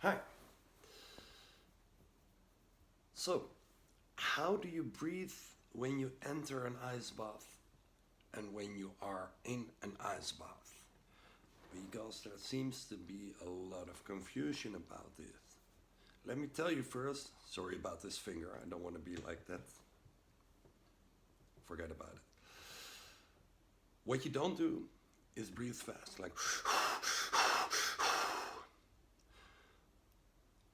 Hi. So, how do you breathe when you enter an ice bath and when you are in an ice bath? Because there seems to be a lot of confusion about this. Let me tell you first, sorry about this finger, I don't want to be like that. Forget about it. What you don't do is breathe fast, like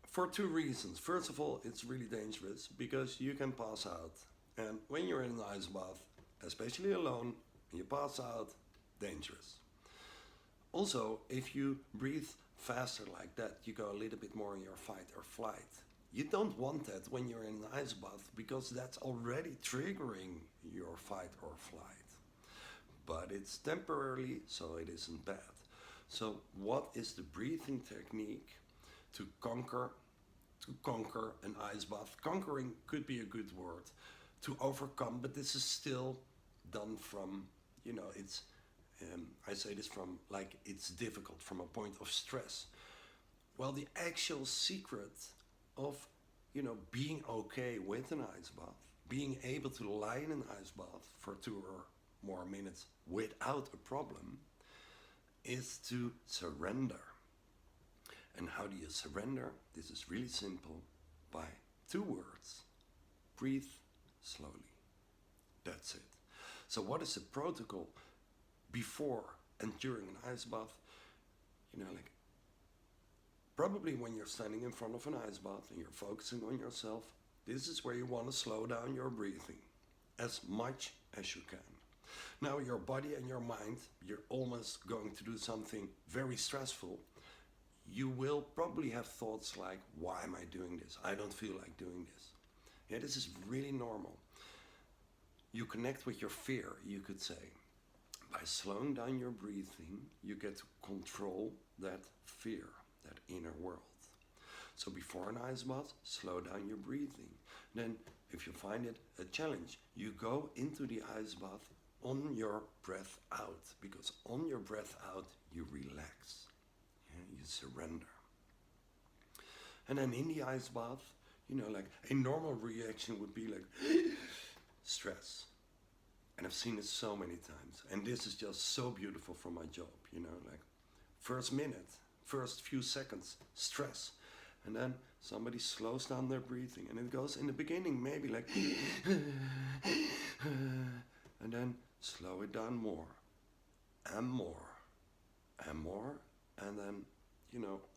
for two reasons. First of all, it's really dangerous because you can pass out. And when you're in an ice bath, especially alone, and you pass out, dangerous. Also, if you breathe faster like that, you go a little bit more in your fight or flight. You don't want that when you're in an ice bath because that's already triggering your fight or flight. But it's temporarily, so it isn't bad. So what is the breathing technique to conquer an ice bath? Conquering could be a good word. To overcome, but this is still done from, it's I say this from like it's difficult from a point of stress. Well, the actual secret of being okay with an ice bath, being able to lie in an ice bath for 2 or more minutes without a problem, is to surrender. And how do you surrender? This is really simple, by 2 words: breathe slowly. That's it. So what is the protocol before and during an ice bath? Probably when you're standing in front of an ice bath and you're focusing on yourself, this is where you want to slow down your breathing as much as you can. Now your body and your mind, you're almost going to do something very stressful. You will probably have thoughts like, why am I doing this? I don't feel like doing this. Yeah, this is really normal. You connect with your fear, you could say. By slowing down your breathing, you get to control that fear, that inner world. So before an ice bath, slow down your breathing. Then, if you find it a challenge, you go into the ice bath on your breath out, because on your breath out, you relax, you surrender. And then in the ice bath, like a normal reaction would be like stress. And I've seen it so many times. And this is just so beautiful for my job, like first minute, first few seconds, stress. And then somebody slows down their breathing. And it goes in the beginning maybe like and then slow it down more and more and more. And then,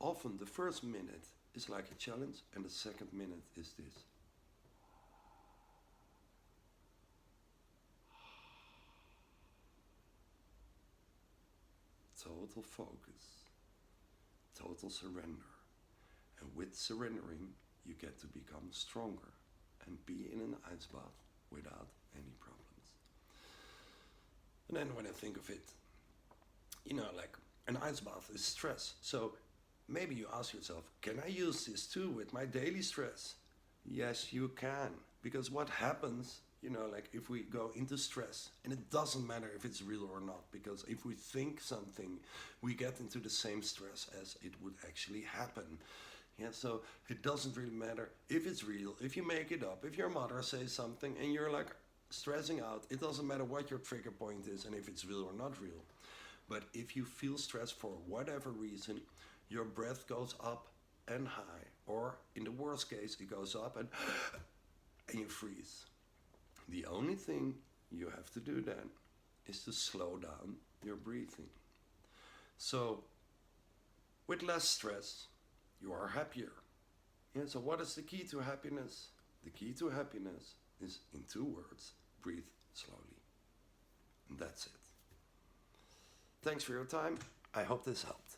often the first minute is like a challenge and the second minute is this. Total focus, total surrender. And with surrendering, you get to become stronger and be in an ice bath without any problems. And then when I think of it, like an ice bath is stress. So maybe you ask yourself, can I use this too with my daily stress? Yes, you can. Because what happens, like if we go into stress, and it doesn't matter if it's real or not, because if we think something, we get into the same stress as it would actually happen. Yeah, so it doesn't really matter if it's real, if you make it up, if your mother says something and you're like stressing out, it doesn't matter what your trigger point is and if it's real or not real. But if you feel stress for whatever reason, your breath goes up and high, or in the worst case, it goes up and you freeze. The only thing you have to do then is to slow down your breathing. So, with less stress, you are happier. Yeah, so what is the key to happiness? The key to happiness is, in 2 words, breathe slowly. And that's it. Thanks for your time. I hope this helped.